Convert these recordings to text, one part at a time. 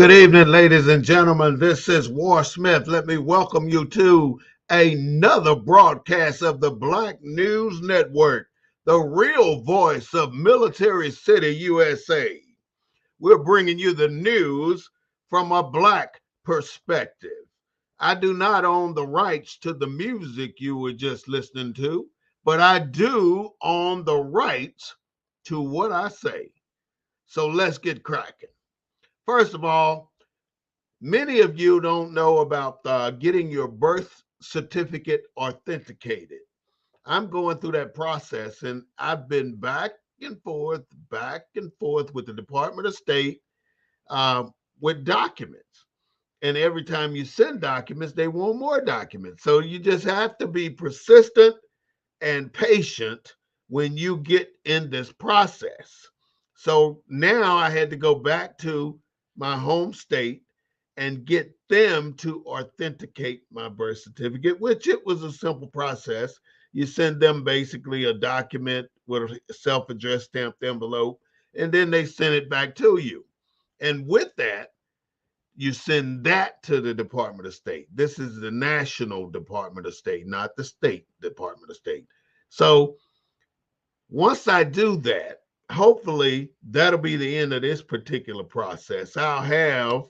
Good evening, ladies and gentlemen. This is War Smith. Let me welcome you to another broadcast of the Black News Network, the real voice of Military City, USA. We're bringing you the news from a Black perspective. I do not own the rights to the music you were just listening to, but I do own the rights to what I say. So let's get cracking. First of all, many of you don't know about getting your birth certificate authenticated. I'm going through that process, and I've been back and forth with the Department of State uh, with documents. And every time you send documents, they want more documents. So you just have to be persistent and patient when you get in this process. So now I had to go back to my home state and get them to authenticate my birth certificate, which it was a simple process. You send them basically a document with a self-addressed stamped envelope, and then they send it back to you. And with that, you send that to the Department of State. This is the National Department of State, not the State Department of State. So once I do that, hopefully that'll be the end of this particular process. I'll have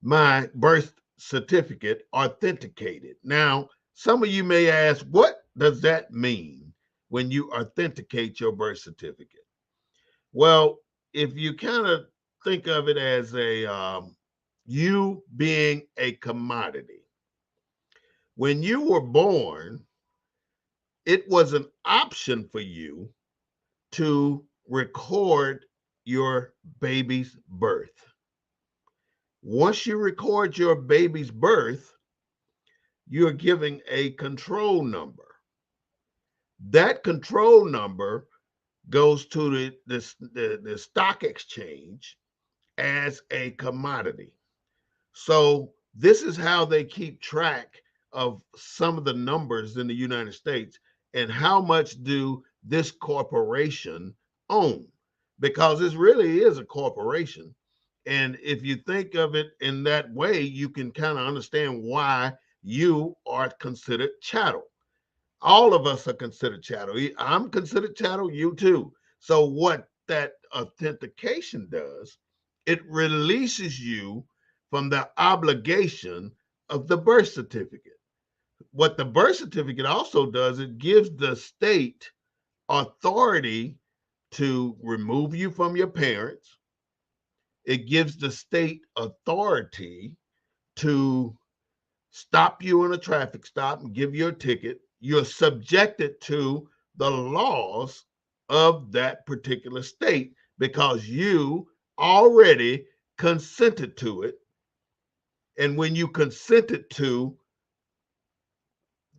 my birth certificate authenticated. Now, some of you may ask, what does that mean when you authenticate your birth certificate? Well, if you kind of think of it as you being a commodity, when you were born, it was an option for you to record your baby's birth. Once you record your baby's birth, you're giving a control number. That control number goes to the stock exchange as a commodity. So this is how they keep track of some of the numbers in the United States and how much do this corporation own, because this really is a corporation. And if you think of it in that way, you can kind of understand why you are considered chattel. All of us are considered chattel. I'm considered chattel, you too. So what that authentication does, it releases you from the obligation of the birth certificate. What the birth certificate also does, it gives the state authority to remove you from your parents. It gives the state authority to stop you in a traffic stop and give you a ticket. You're subjected to the laws of that particular state because you already consented to it. And when you consented to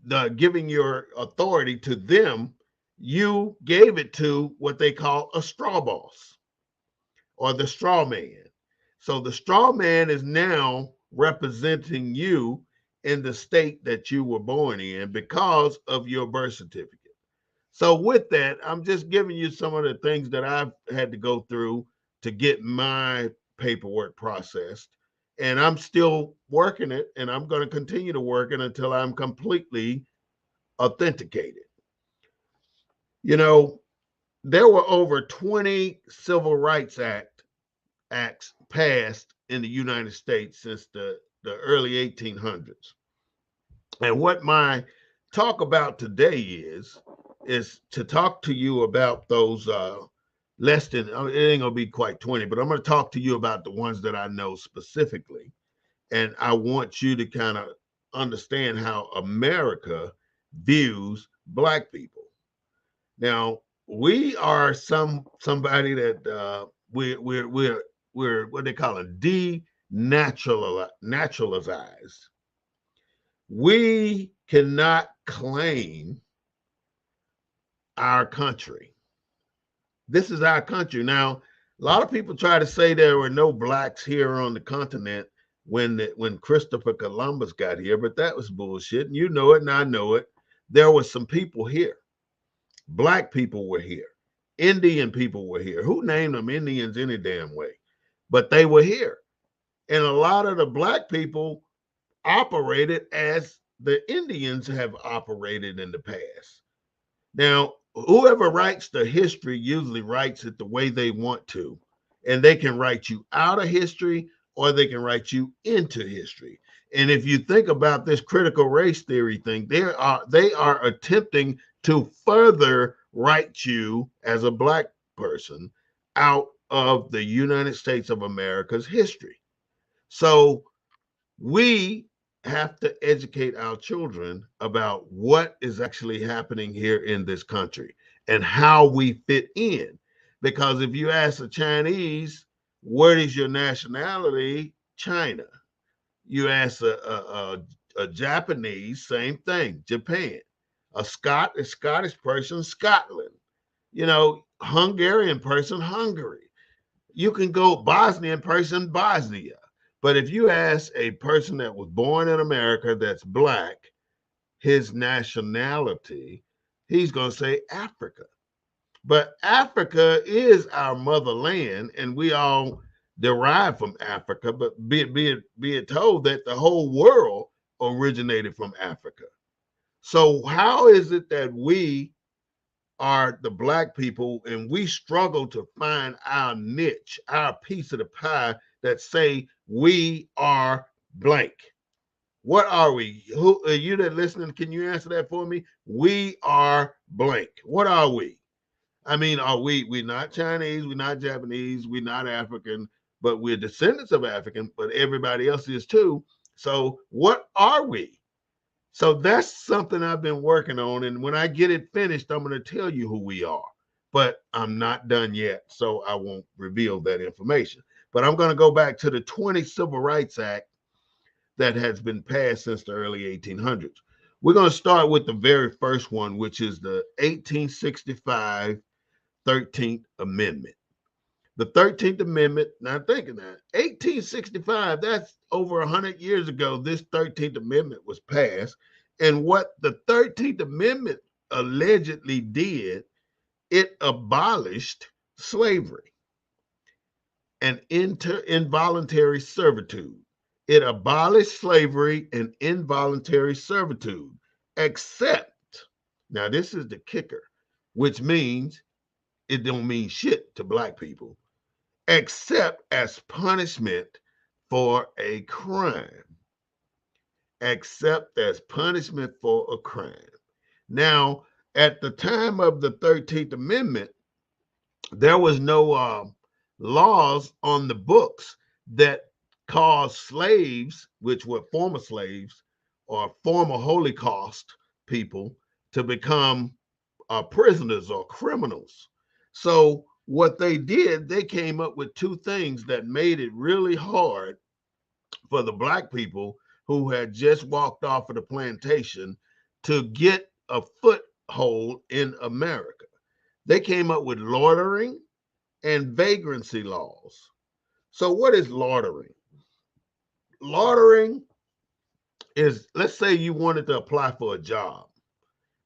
the giving your authority to them, you gave it to what they call a straw boss or the straw man. So the straw man is now representing you in the state that you were born in because of your birth certificate. So with that, I'm just giving you some of the things that I've had to go through to get my paperwork processed. And I'm still working it, and I'm going to continue to work it until I'm completely authenticated. You know, there were over 20 civil rights acts passed in the United States since the early 1800s. And what my talk about today is to talk to you about those less than, it ain't gonna be quite 20, but I'm gonna talk to you about the ones that I know specifically. And I want you to kind of understand how America views Black people. Now, we are somebody that we're what they call it denaturalized. We cannot claim our country. This is our country. Now, a lot of people try to say there were no blacks here on the continent when Christopher Columbus got here, but that was bullshit. And you know it, and I know it. There were some people here. Black people were here. Indian people were here. Who named them Indians any damn way? but they were here. And a lot of the black people operated as the Indians have operated in the past. Now, whoever writes the history usually writes it the way they want to. And they can write you out of history or they can write you into history. And if you think about this critical race theory thing, they are attempting to further write you as a black person out of the United States of America's history. So we have to educate our children about what is actually happening here in this country and how we fit in. Because if you ask a Chinese, what is your nationality? China. You ask a Japanese, same thing, Japan. A Scottish person, Scotland. Hungarian person, Hungary. You can go Bosnian person, Bosnia. But if you ask a person that was born in America that's black, his nationality, he's going to say Africa. But Africa is our motherland, and we all derive from Africa. But be it told that the whole world originated from Africa. So how is it that we are the black people and we struggle to find our niche, our piece of the pie that say we are blank? What are we? Who are you that listening? Can you answer that for me? We are blank. What are we? I mean, are we're not Chinese, we're not Japanese, we're not African, but we're descendants of African, but everybody else is too. So what are we? So that's something I've been working on. And when I get it finished, I'm going to tell you who we are. But I'm not done yet, so I won't reveal that information. But I'm going to go back to the 20 Civil Rights Act that has been passed since the early 1800s. We're going to start with the very first one, which is the 1865 13th Amendment. The 13th Amendment, now thinking that 1865, that's over 100 years ago, this 13th Amendment was passed. And what the 13th Amendment allegedly did, it abolished slavery and involuntary servitude. It abolished slavery and involuntary servitude, except, now this is the kicker, which means it don't mean shit to black people, except as punishment for a crime. Except as punishment for a crime. Now, at the time of the 13th Amendment, there was no laws on the books that caused slaves, which were former slaves or former Holocaust people, to become prisoners or criminals. So what they did, they came up with two things that made it really hard for the black people who had just walked off of the plantation to get a foothold in America. They came up with loitering and vagrancy laws. So what is loitering? Loitering is, let's say you wanted to apply for a job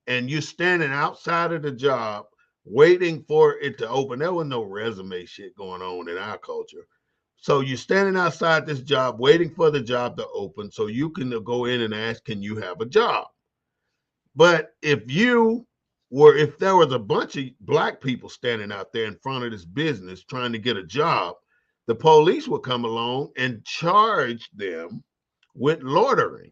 and you're standing outside of the job waiting for it to open. There was no resume shit going on in our culture. So you're standing outside this job waiting for the job to open so you can go in and ask, can you have a job? But if there was a bunch of black people standing out there in front of this business trying to get a job, the police would come along and charge them with loitering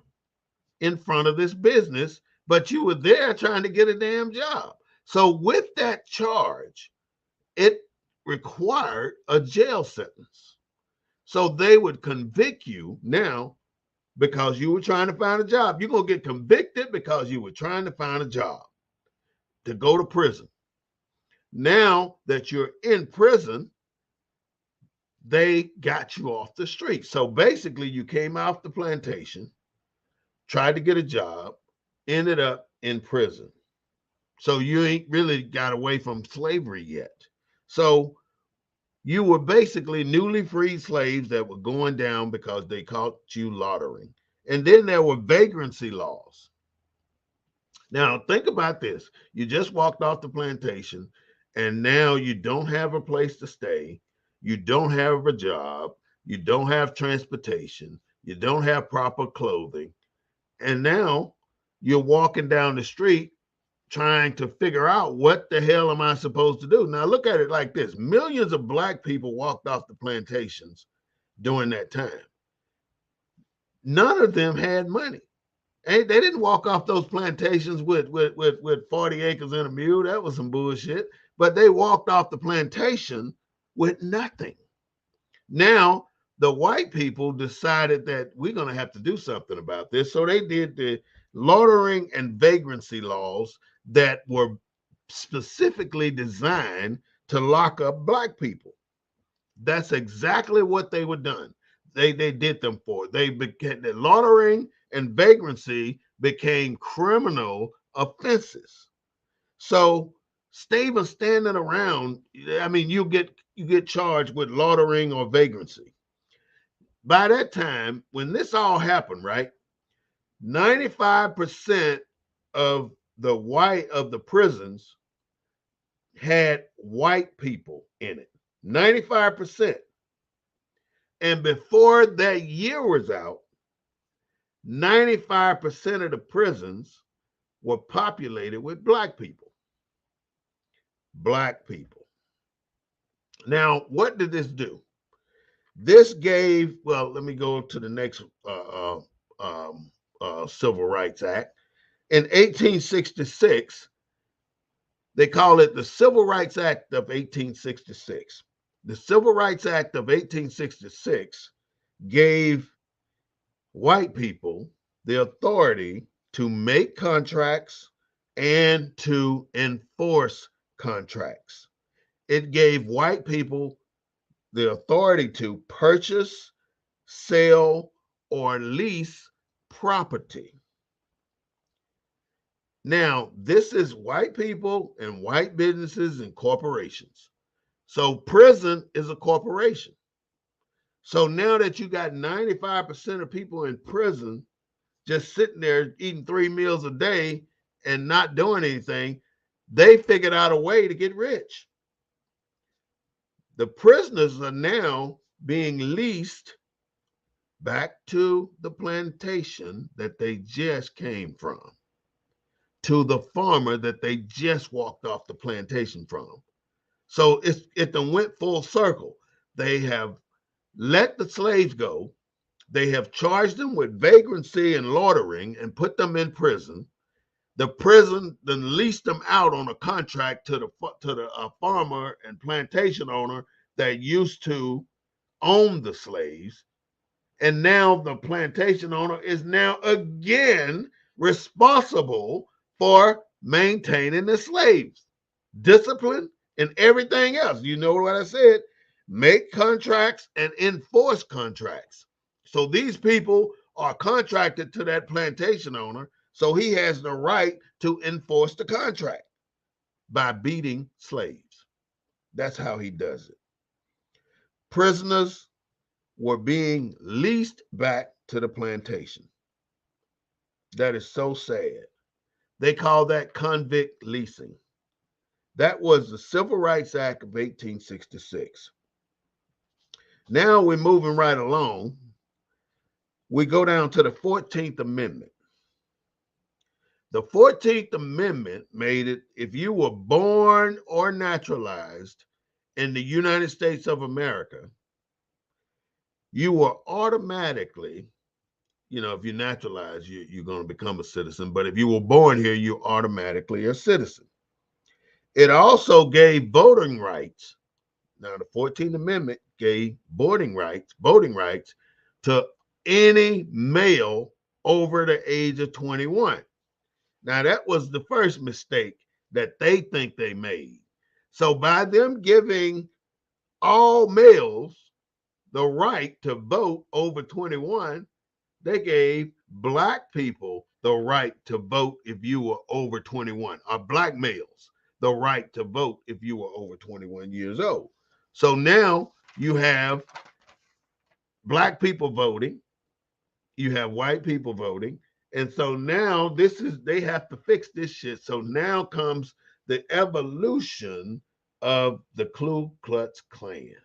in front of this business, but you were there trying to get a damn job. So with that charge, it required a jail sentence. So they would convict you now because you were trying to find a job. You're going to get convicted because you were trying to find a job to go to prison. Now that you're in prison, they got you off the street. So basically, you came off the plantation, tried to get a job, ended up in prison. So you ain't really got away from slavery yet. So you were basically newly freed slaves that were going down because they caught you loitering. And then there were vagrancy laws. Now, think about this. You just walked off the plantation and now you don't have a place to stay. you don't have a job, you don't have transportation, you don't have proper clothing, and now you're walking down the street trying to figure out what the hell am I supposed to do. Now look at it like this: millions of black people walked off the plantations during that time. None of them had money. They didn't walk off those plantations with 40 acres and a mule. That was some bullshit. But they walked off the plantation with nothing. Now, the white people decided that we're going to have to do something about this. So they did the loitering and vagrancy laws that were specifically designed to lock up black people. That's exactly what they were done. They did them for. They became the loitering and vagrancy became criminal offenses. So Steve standing around. I mean, you get charged with loitering or vagrancy. By that time, when this all happened, right, 95% of the prisons had white people in it. 95%. And before that year was out, 95% of the prisons were populated with black people. Black people. Now, what did this do? This gave, well, let me go to the next Civil Rights Act. In 1866, they call it the Civil Rights Act of 1866. The Civil Rights Act of 1866 gave white people the authority to make contracts and to enforce contracts. It gave white people the authority to purchase, sell, or lease property. Now, this is white people and white businesses and corporations. So, prison is a corporation. So, now that you got 95% of people in prison just sitting there eating 3 meals a day and not doing anything, they figured out a way to get rich. The prisoners are now being leased back to the plantation that they just came from, to the farmer that they just walked off the plantation from. So it done went full circle. They have let the slaves go. They have charged them with vagrancy and loitering and put them in prison. The prison then leased them out on a contract to the farmer and plantation owner that used to own the slaves. And now the plantation owner is now again responsible for maintaining the slaves, discipline, and everything else. You know what I said? Make contracts and enforce contracts. So these people are contracted to that plantation owner, so he has the right to enforce the contract by beating slaves. That's how he does it. Prisoners were being leased back to the plantation. That is so sad. They call that convict leasing. That was the Civil Rights Act of 1866. Now we're moving right along. We go down to the 14th Amendment. The 14th Amendment made it if you were born or naturalized in the United States of America, you were automatically, if you're naturalized, you're going to become a citizen. But if you were born here, you're automatically a citizen. It also gave voting rights. Now, the 14th Amendment gave voting rights to any male over the age of 21. Now, that was the first mistake that they think they made. So by them giving all males the right to vote over 21, they gave black people the right to vote if you were over 21, or black males the right to vote if you were over 21 years old. So now you have black people voting, you have white people voting, and so now they have to fix this shit. So now comes the evolution of the Ku Klux Klan.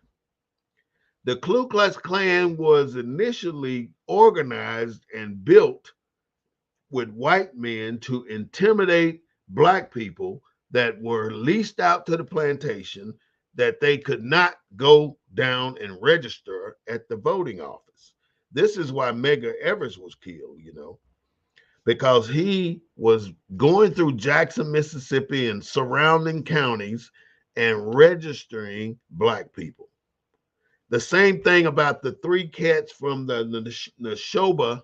The Ku Klux Klan was initially organized and built with white men to intimidate black people that were leased out to the plantation, that they could not go down and register at the voting office. This is why Medgar Evers was killed, because he was going through Jackson, Mississippi and surrounding counties and registering black people. The same thing about the three cats from the Neshoba,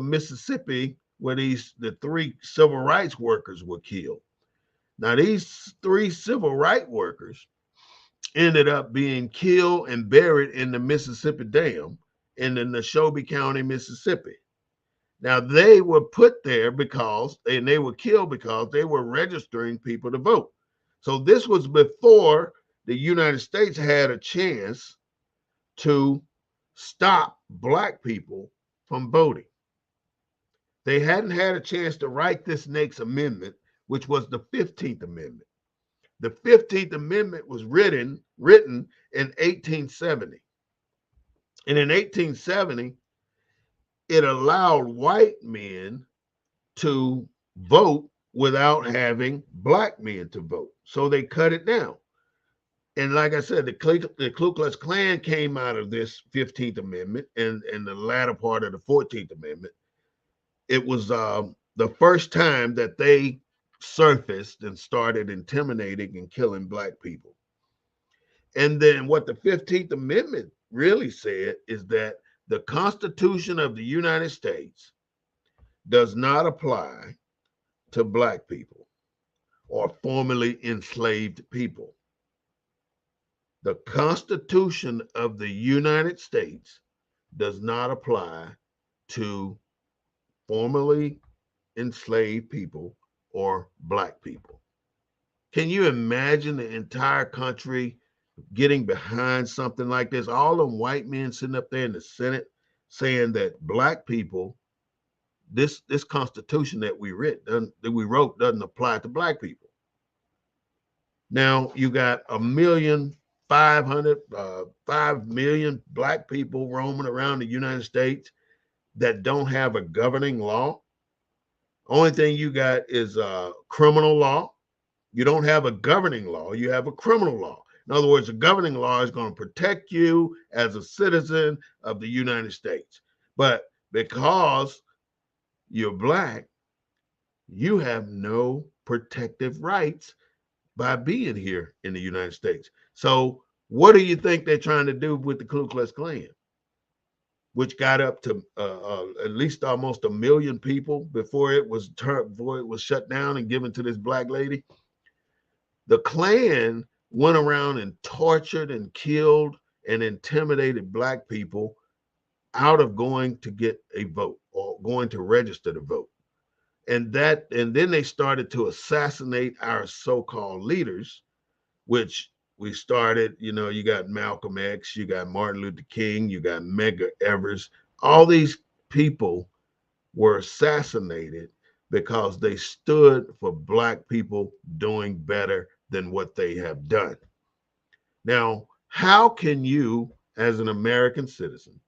Mississippi, where the three civil rights workers were killed. Now, these three civil rights workers ended up being killed and buried in the Mississippi Dam in the Neshoba County, Mississippi. Now, they were put there and they were killed because they were registering people to vote. So this was before the United States had a chance to stop black people from voting. They hadn't had a chance to write this next amendment, which was the 15th Amendment. The 15th Amendment was written in 1870. And in 1870, it allowed white men to vote without having black men to vote. So they cut it down. And like I said, the Ku Klux Klan came out of this 15th Amendment and the latter part of the 14th Amendment. It was the first time that they surfaced and started intimidating and killing black people. And then what the 15th Amendment really said is that the Constitution of the United States does not apply to black people or formerly enslaved people. The Constitution of the United States does not apply to formerly enslaved people or black people. Can you imagine the entire country getting behind something like this? All them white men sitting up there in the Senate saying that black people, this Constitution that we wrote doesn't apply to black people. Now you got 5 million black people roaming around the United States that don't have a governing law. Only thing you got is criminal law. You don't have a governing law, you have a criminal law. In other words, a governing law is going to protect you as a citizen of the United States. But because you're black, you have no protective rights by being here in the United States. So, what do you think they're trying to do with the Ku Klux Klan, which got up to at least almost 1 million people before it was shut down and given to this black lady? The Klan went around and tortured and killed and intimidated black people out of going to get a vote or going to register to vote. And then they started to assassinate our so-called leaders, which we started, you got Malcolm X, you got Martin Luther King, you got Medgar Evers. All these people were assassinated because they stood for black people doing better than what they have done. Now, how can you, as an American citizen,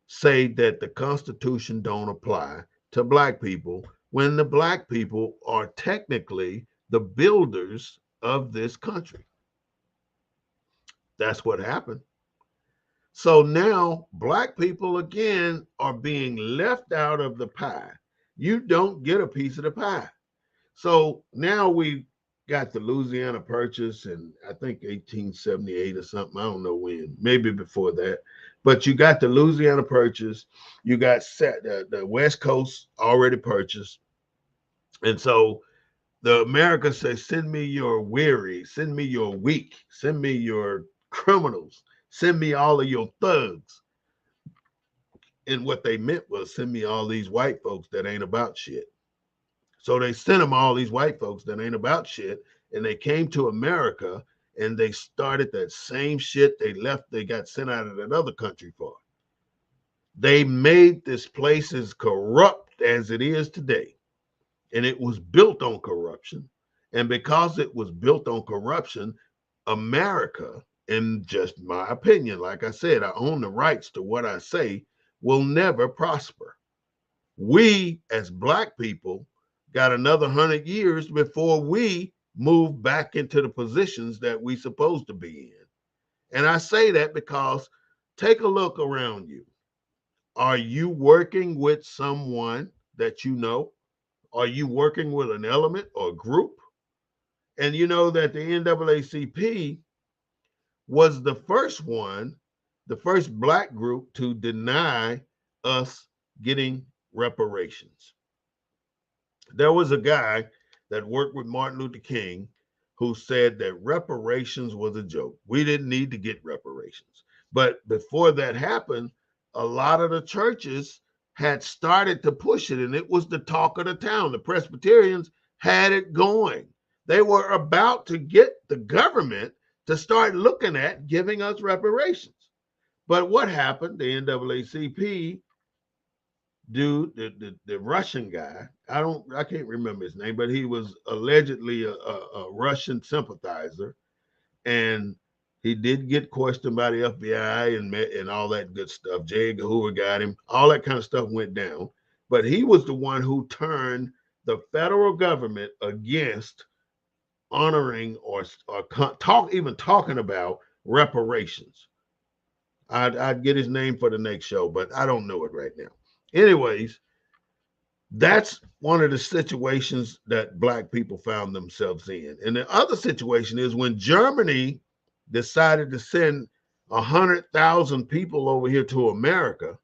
say that the Constitution don't apply to black people when the black people are technically the builders of this country? That's what happened. So now black people again are being left out of the pie. You don't get a piece of the pie. So now we got the Louisiana Purchase in, I think, 1878 or something. I don't know when, maybe before that. But you got the Louisiana Purchase. You got the West Coast already purchased. And so the America says, send me your weary, send me your weak, send me your criminals, send me all of your thugs. And what they meant was send me all these white folks that ain't about shit. So they sent them all these white folks that ain't about shit. And they came to America and they started that same shit they got sent out of that other country for. They made this place as corrupt as it is today. And it was built on corruption. And because it was built on corruption, America in just my opinion, like I said, I own the rights to what I say, will never prosper. We, as Black people, got another 100 years before we move back into the positions that we supposed to be in. And I say that because take a look around you. Are you working with someone that you know? Are you working with an element or group? And you know that the NAACP was the first one, the first Black group to deny us getting reparations. There was a guy that worked with Martin Luther King who said that reparations was a joke. We didn't need to get reparations. But before that happened, a lot of the churches had started to push it, and it was the talk of the town. The Presbyterians had it going. They were about to get the government to start looking at giving us reparations. But what happened? The NAACP dude, the Russian guy, I can't remember his name, but he was allegedly a Russian sympathizer, and he did get questioned by the FBI and all that good stuff. J. Edgar Hoover got him. All that kind of stuff went down. But he was the one who turned the federal government against honoring or talking about reparations. I'd get his name for the next show, but I don't know it right now. Anyways, that's one of the situations that Black people found themselves in. And the other situation is when Germany decided to send 100,000 people over here to America,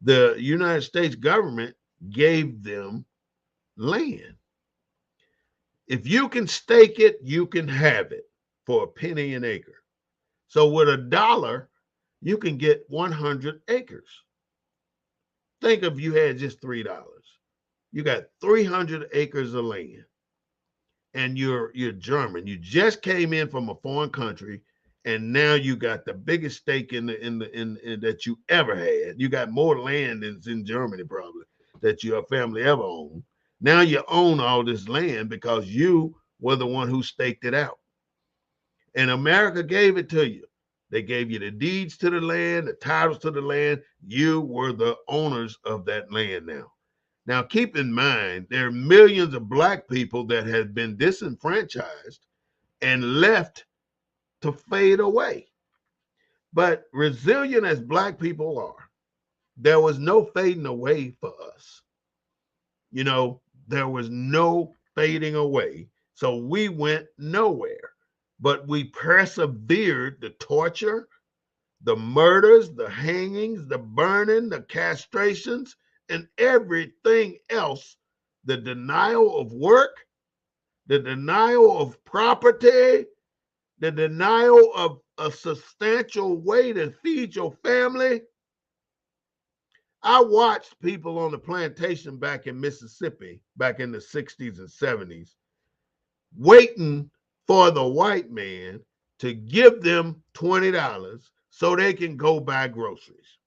the United States government gave them land. If you can stake it, you can have it for a penny an acre. So with $1, you can get 100 acres. Think if you had just $3. You got 300 acres of land, and you're German. You just came in from a foreign country, and now you got the biggest stake in that you ever had. You got more land than in Germany probably that your family ever owned. Now you own all this land because you were the one who staked it out, and America gave it to you. They gave you the deeds to the land, the titles to the land. You were the owners of that land now. Now, keep in mind, there are millions of Black people that have been disenfranchised and left to fade away. But resilient as Black people are, there was no fading away for us. You know, there was no fading away. So we went nowhere, but we persevered the torture, the murders, the hangings, the burning, the castrations, and everything else, the denial of work, the denial of property, the denial of a substantial way to feed your family. I watched people on the plantation back in Mississippi back in the 60s and 70s waiting for the white man to give them $20 so they can go buy groceries.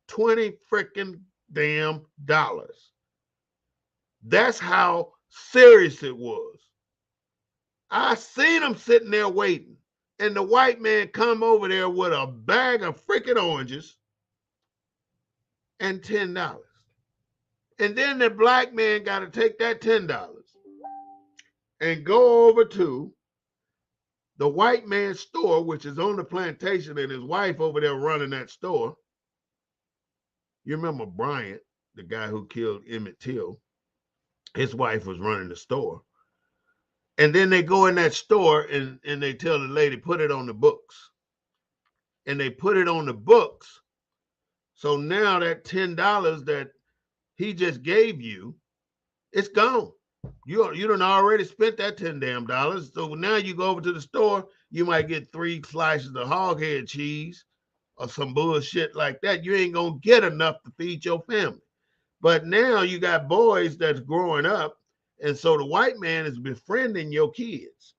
20 freaking damn dollars. That's how serious it was. I seen them sitting there waiting, and the white man come over there with a bag of freaking oranges and $10. And then the Black man got to take that $10 and go over to the white man's store, which is on the plantation, and his wife over there running that store. You remember Bryant, the guy who killed Emmett Till? His wife was running the store. And then they go in that store and they tell the lady, put it on the books. And they put it on the books. So now that $10 that he just gave you, it's gone. You done already spent that 10 damn dollars. So now you go over to the store, you might get 3 slices of hog head cheese or some bullshit like that. You ain't gonna get enough to feed your family. But now you got boys that's growing up, and so the white man is befriending your kids.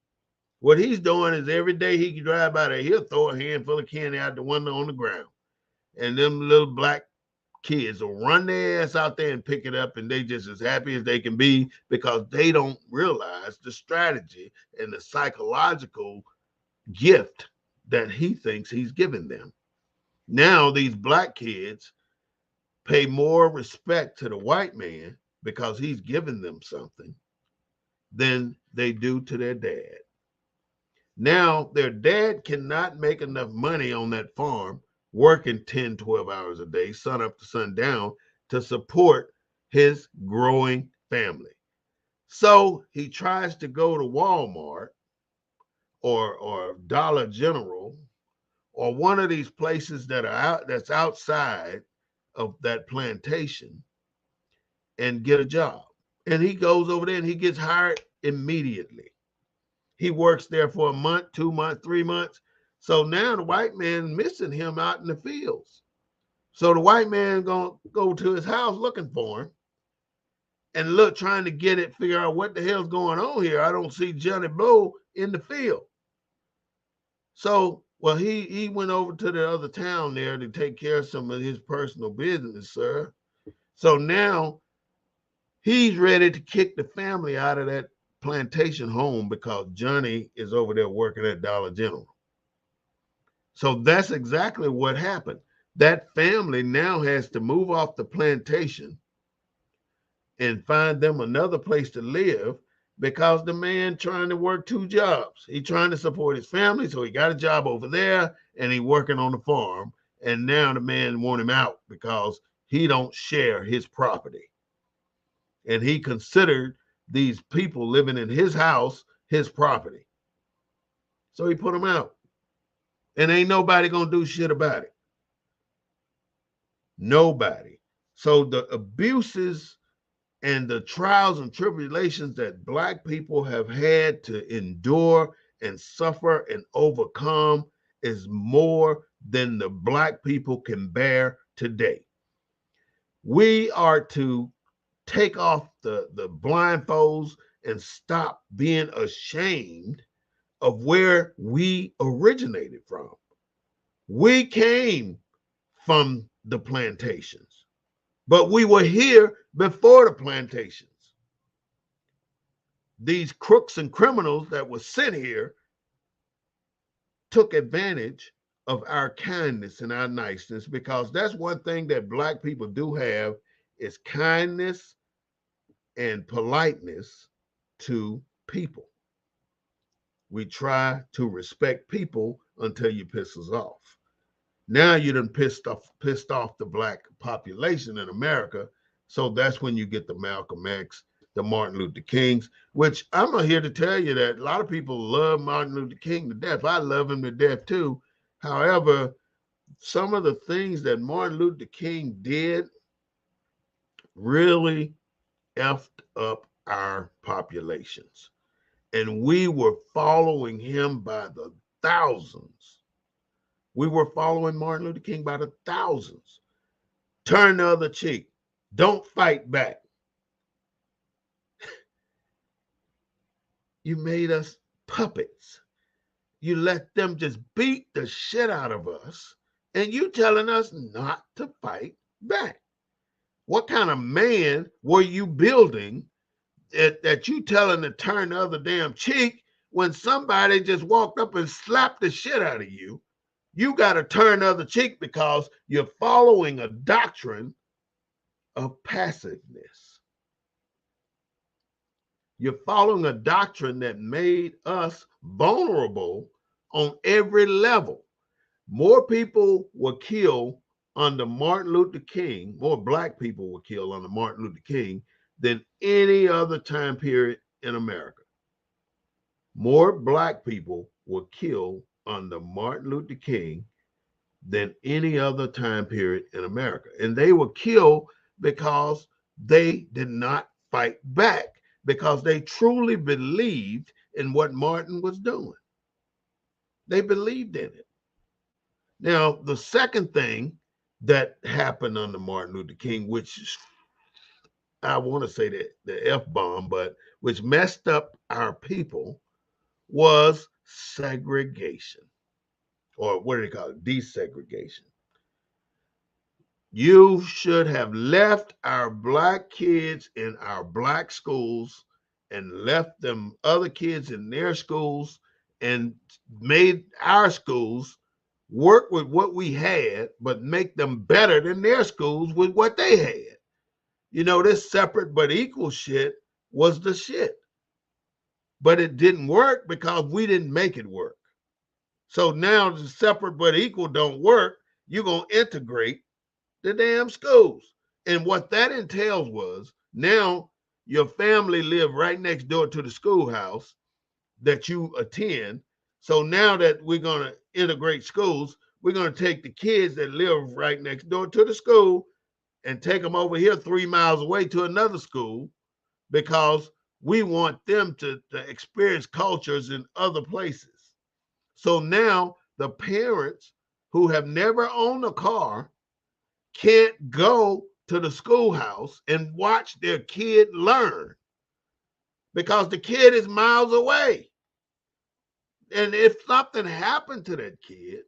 What he's doing is every day he can drive by there, he'll throw a handful of candy out the window on the ground. And them little Black kids will run their ass out there and pick it up, and they just as happy as they can be because they don't realize the strategy and the psychological gift that he thinks he's given them. Now these black kids pay more respect to the white man because he's given them something than they do to their dad. Now their dad cannot make enough money on that farm working 10, 12 hours a day, sun up to sundown, to support his growing family. So he tries to go to Walmart or Dollar General or one of these places that are that's outside of that plantation and get a job. And he goes over there and he gets hired immediately. He works there for a month, 2 months, 3 months. So now the white man missing him out in the fields. So the white man gonna go to his house looking for him and look, trying to get it, figure out what the hell's going on here. I don't see Johnny Blow in the field. So, well, he went over to the other town there to take care of some of his personal business, sir. So now he's ready to kick the family out of that plantation home because Johnny is over there working at Dollar General. So that's exactly what happened. That family now has to move off the plantation and find them another place to live because the man trying to work two jobs. He trying to support his family, so he got a job over there and he working on the farm. And now the man want him out because he don't share his property. And he considered these people living in his house his property. So he put them out. And ain't nobody gonna do shit about it. Nobody. So the abuses and the trials and tribulations that black people have had to endure and suffer and overcome is more than the black people can bear today. We are to take off the blindfolds and stop being ashamed of where we originated from. We came from the plantations, but we were here before the plantations. These crooks and criminals that were sent here took advantage of our kindness and our niceness, because that's one thing that black people do have is kindness and politeness to people. We try to respect people until you piss us off. Now you done pissed off the black population in America. So that's when you get the Malcolm X, the Martin Luther Kings, which I'm here to tell you that a lot of people love Martin Luther King to death. I love him to death too. However, some of the things that Martin Luther King did really effed up our populations. And we were following him by the thousands. We were following Martin Luther King by the thousands. Turn the other cheek. Don't fight back. You made us puppets. You let them just beat the shit out of us, and you telling us not to fight back. What kind of man were you building that you telling to turn the other damn cheek when somebody just walked up and slapped the shit out of you? You got to turn the other cheek because you're following a doctrine of passiveness. You're following a doctrine that made us vulnerable on every level. More people were killed under Martin Luther King, more black people were killed under Martin Luther King than any other time period in America. More black people were killed under Martin Luther King than any other time period in America. And they were killed because they did not fight back, because they truly believed in what Martin was doing. They believed in it. Now, the second thing that happened under Martin Luther King, which I want to say the F bomb, but which messed up our people, was segregation, or what do they call it? Desegregation. You should have left our black kids in our black schools and left them other kids in their schools and made our schools work with what we had, but make them better than their schools with what they had. This separate but equal shit was the shit. But it didn't work because we didn't make it work. So now the separate but equal don't work. You're going to integrate the damn schools. And what that entails was now your family live right next door to the schoolhouse that you attend. So now that we're going to integrate schools, we're going to take the kids that live right next door to the school and take them over here 3 miles away to another school because we want them to experience cultures in other places. So now the parents who have never owned a car can't go to the schoolhouse and watch their kid learn because the kid is miles away. And if something happened to that kid,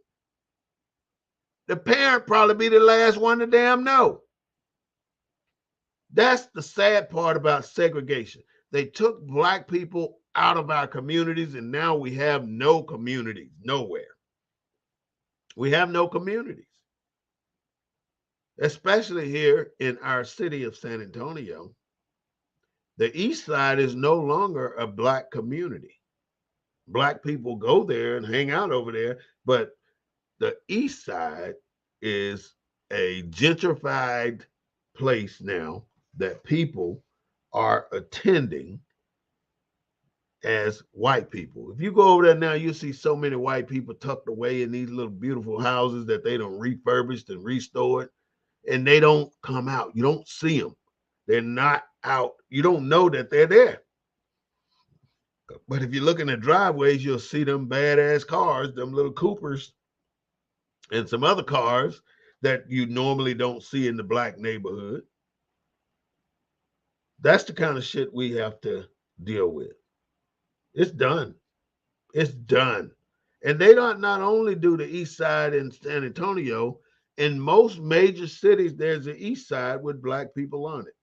the parent probably be the last one to damn know. That's the sad part about segregation. They took black people out of our communities, and now we have no communities nowhere. We have no communities, especially here in our city of San Antonio. The East Side is no longer a black community. Black people go there and hang out over there, but the East Side is a gentrified place now that people are attending as white people. If you go over there now, you see so many white people tucked away in these little beautiful houses that they don't refurbished and restored, and they don't come out. You don't see them. They're not out. You don't know that they're there. But if you look in the driveways, you'll see them badass cars, them little Coopers, and some other cars that you normally don't see in the black neighborhood. That's the kind of shit we have to deal with. It's done. It's done. And they don't not only do the East Side in San Antonio, in most major cities, there's an East Side with black people on it.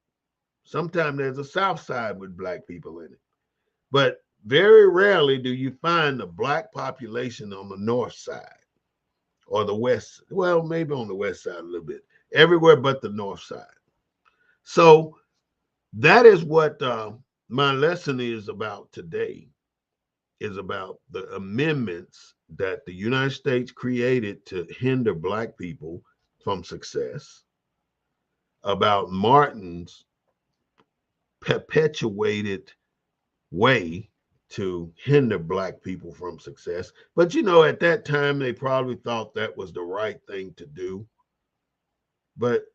Sometimes there's a South Side with black people in it. But very rarely do you find the black population on the North Side or the West. Well, maybe on the West Side a little bit. Everywhere but the North Side. So that is what my lesson is about today, is about the amendments that the United States created to hinder black people from success, about Martin's perpetuated way to hinder black people from success. But at that time, they probably thought that was the right thing to do. But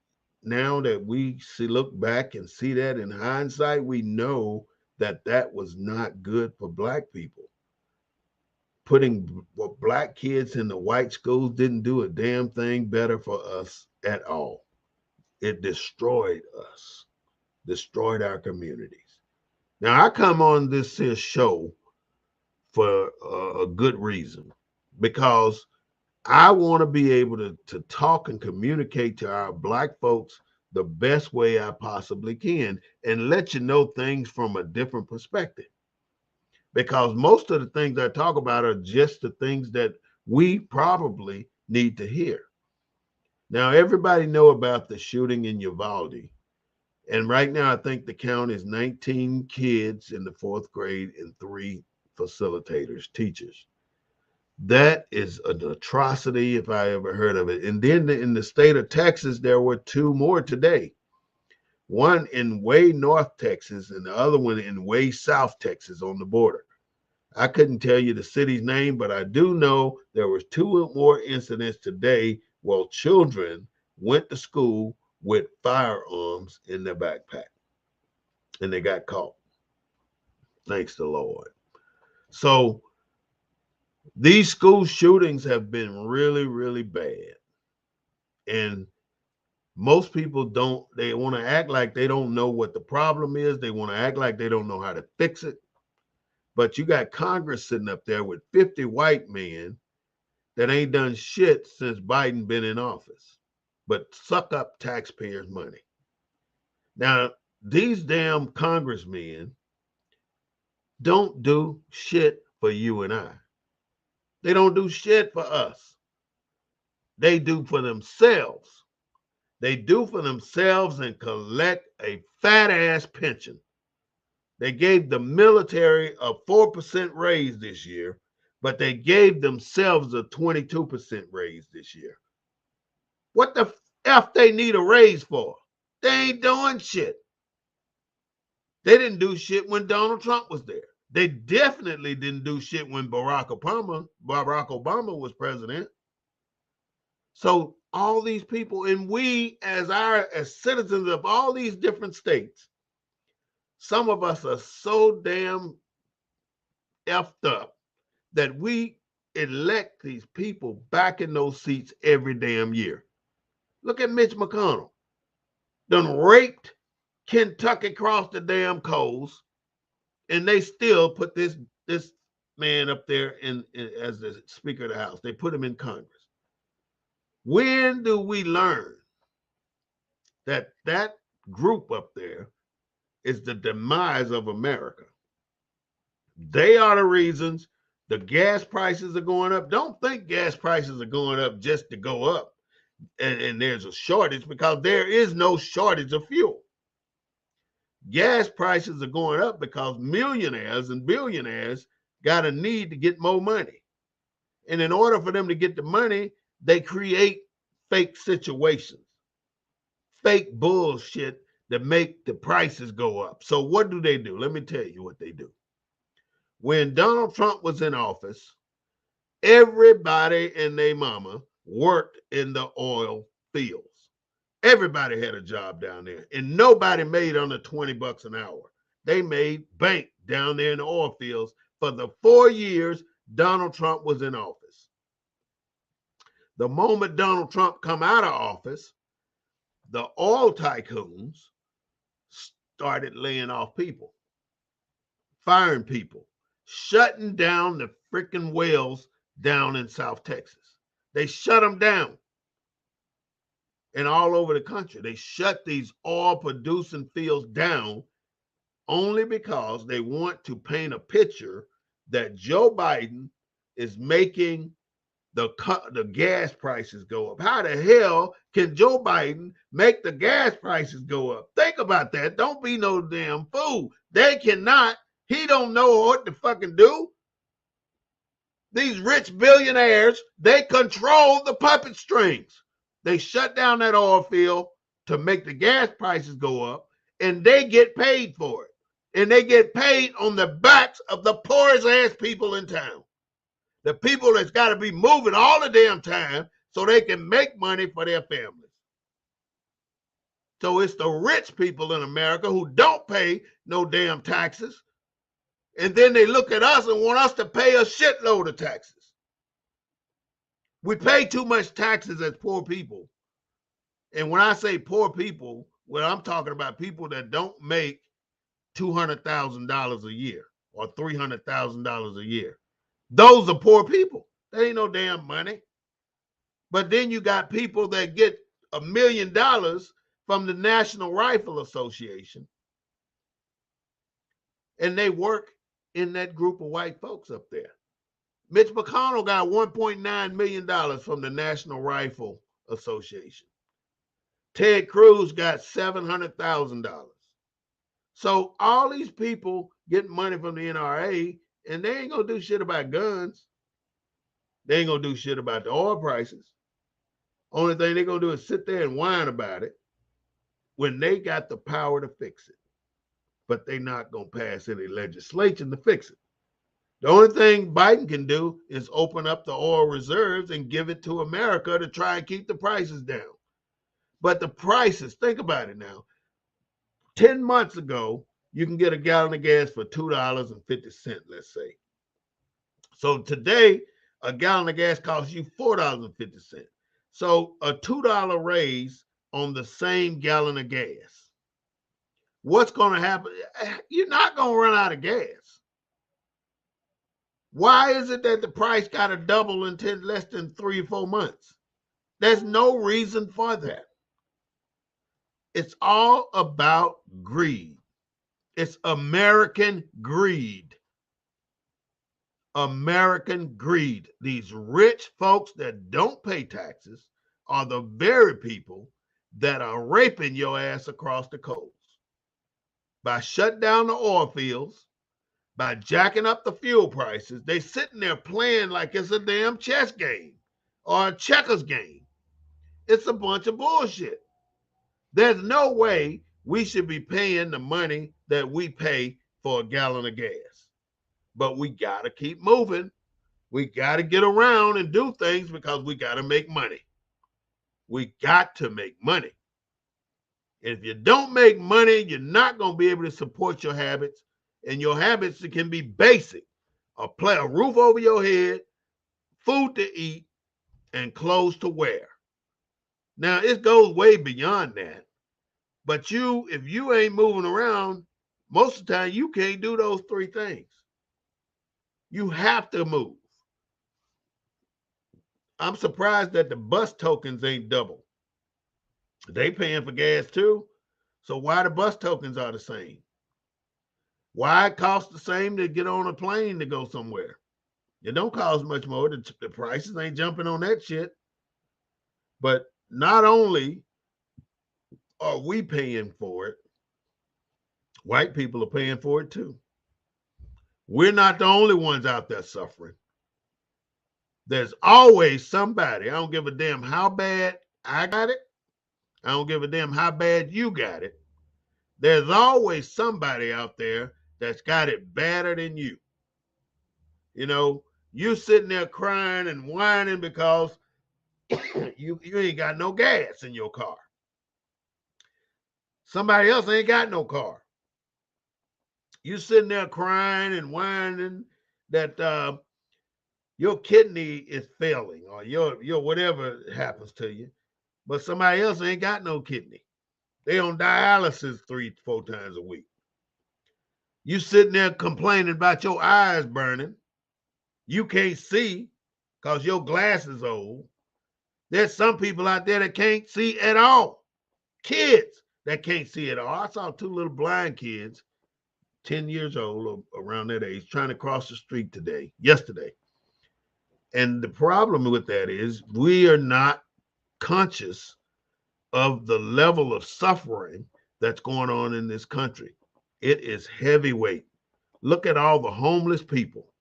now that we look back and see that in hindsight, we know that that was not good for black people. Putting black kids in the white schools didn't do a damn thing better for us at all. It destroyed us, destroyed our communities. Now, I come on this here show for a good reason, because I want to be able to talk and communicate to our black folks the best way I possibly can and let you know things from a different perspective. Because most of the things I talk about are just the things that we probably need to hear. Now, everybody know about the shooting in Uvalde. And right now, I think the count is 19 kids in the fourth grade and 3 facilitators, teachers. That is an atrocity if I ever heard of it. And then in the state of Texas, there were 2 more today. One in way North Texas and the other one in way South Texas on the border. I couldn't tell you the city's name, but I do know there was 2 more incidents today while children went to school with firearms in their backpack and they got caught. Thanks to the Lord. So these school shootings have been really, really bad. And most people they want to act like they don't know what the problem is. They want to act like they don't know how to fix it. But you got Congress sitting up there with 50 white men that ain't done shit since Biden been in office, but suck up taxpayers' money. Now, these damn congressmen don't do shit for you and I. They don't do shit for us. They do for themselves. They do for themselves and collect a fat ass pension. They gave the military a 4% raise this year, but they gave themselves a 22% raise this year. What the F they need a raise for? They ain't doing shit. They didn't do shit when Donald Trump was there. They definitely didn't do shit when Barack Obama was president. So all these people, and we as citizens of all these different states, some of us are so damn effed up that we elect these people back in those seats every damn year. Look at Mitch McConnell. Done raped Kentucky across the damn coast, and they still put this man up there as the Speaker of the House. They put him in Congress. When do we learn that that group up there is the demise of America? They are the reasons the gas prices are going up. Don't think gas prices are going up just to go up and there's a shortage, because there is no shortage of fuel. Gas prices are going up because millionaires and billionaires got a need to get more money. And in order for them to get the money, they create fake situations, fake bullshit that make the prices go up. So what do? Let me tell you what they do. When Donald Trump was in office, everybody and their mama worked in the oil fields. Everybody had a job down there, and nobody made under $20 an hour. They made bank down there in the oil fields for the 4 years Donald Trump was in office. The moment Donald Trump come out of office, the oil tycoons started laying off people, firing people, shutting down the freaking wells down in South Texas. They shut them down. And all over the country, they shut these oil producing fields down only because they want to paint a picture that Joe Biden is making the gas prices go up. How the hell can Joe Biden make the gas prices go up? Think about that. Don't be no damn fool. They cannot. He don't know what to fucking do. These rich billionaires, they control the puppet strings. They shut down that oil field to make the gas prices go up, and they get paid for it. And they get paid on the backs of the poorest ass people in town. The people that's got to be moving all the damn time so they can make money for their families. So it's the rich people in America who don't pay no damn taxes. And then they look at us and want us to pay a shitload of taxes. We pay too much taxes as poor people. And when I say poor people, well, I'm talking about people that don't make $200,000 a year or $300,000 a year. Those are poor people. They ain't no damn money. But then you got people that get $1 million from the National Rifle Association, and they work in that group of white folks up there. Mitch McConnell got $1.9 million from the National Rifle Association. Ted Cruz got $700,000. So all these people get money from the NRA, and they ain't gonna do shit about guns. They ain't gonna do shit about the oil prices. Only thing they're gonna do is sit there and whine about it when they got the power to fix it. But they're not gonna pass any legislation to fix it. The only thing Biden can do is open up the oil reserves and give it to America to try and keep the prices down. But the prices, think about it now. 10 months ago, you can get a gallon of gas for $2.50, let's say. So today, a gallon of gas costs you $4.50. So a $2 raise on the same gallon of gas. What's going to happen? You're not going to run out of gas. Why is it that the price got to double in less than 3 or 4 months? There's no reason for that. It's all about greed. It's American greed. American greed. These rich folks that don't pay taxes are the very people that are raping your ass across the coast by shutting down the oil fields, by jacking up the fuel prices. They sitting there playing like it's a damn chess game or a checkers game. It's a bunch of bullshit. There's no way we should be paying the money that we pay for a gallon of gas. But we got to keep moving. We got to get around and do things because we got to make money. We got to make money. If you don't make money, you're not going to be able to support your habits. And your habits can be basic: a roof over your head, food to eat, and clothes to wear. Now, it goes way beyond that. But if you ain't moving around, most of the time you can't do those three things. You have to move. I'm surprised that the bus tokens ain't double. They paying for gas too. So why the bus tokens are the same? Why it costs the same to get on a plane to go somewhere? It don't cost much more. The prices ain't jumping on that shit. But not only are we paying for it, white people are paying for it too. We're not the only ones out there suffering. There's always somebody. I don't give a damn how bad I got it. I don't give a damn how bad you got it. There's always somebody out there that's got it badder than you. You know, you sitting there crying and whining because you ain't got no gas in your car. Somebody else ain't got no car. You sitting there crying and whining that your kidney is failing or your whatever happens to you, but somebody else ain't got no kidney. They on dialysis 3-4 times a week. You sitting there complaining about your eyes burning. You can't see because your glasses old. There's some people out there that can't see at all. Kids that can't see at all. I saw 2 little blind kids, 10 years old, around that age, trying to cross the street yesterday. And the problem with that is we are not conscious of the level of suffering that's going on in this country. It is heavyweight. Look at all the homeless people.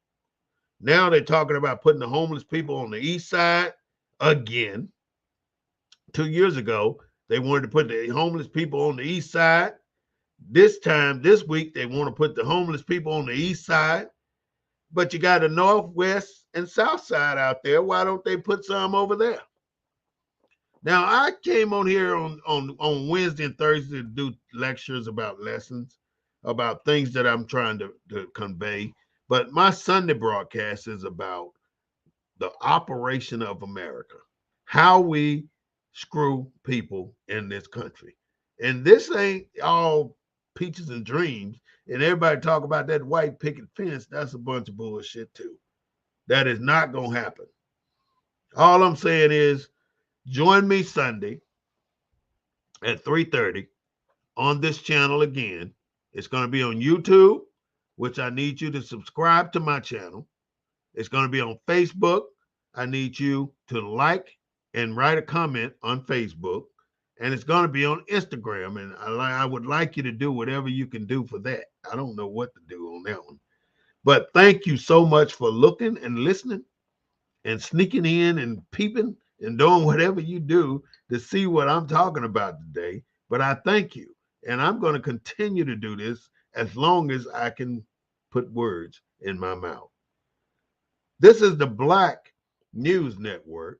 Now they're talking about putting the homeless people on the east side again. 2 years ago, they wanted to put the homeless people on the east side. This week, they want to put the homeless people on the east side. But you got the north, west, and south side out there. Why don't they put some over there? Now, I came on here on Wednesday and Thursday to do lectures about lessons, about things that I'm trying to convey. But my Sunday broadcast is about the operation of America, how we screw people in this country. And this ain't all peaches and dreams. And everybody talk about that white picket fence. That's a bunch of bullshit too. That is not going to happen. All I'm saying is join me Sunday at 3:30 on this channel again. It's going to be on YouTube, which I need you to subscribe to my channel. It's going to be on Facebook. I need you to like and write a comment on Facebook. And it's going to be on Instagram. And I would like you to do whatever you can do for that. I don't know what to do on that one. But thank you so much for looking and listening and sneaking in and peeping and doing whatever you do to see what I'm talking about today. But I thank you. And I'm going to continue to do this as long as I can put words in my mouth. This is the Black News Network,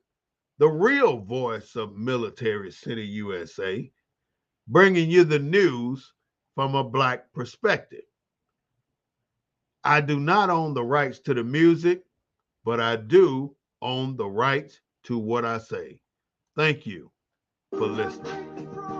the real voice of Military City, USA, bringing you the news from a Black perspective. I do not own the rights to the music, but I do own the rights to what I say. Thank you for listening.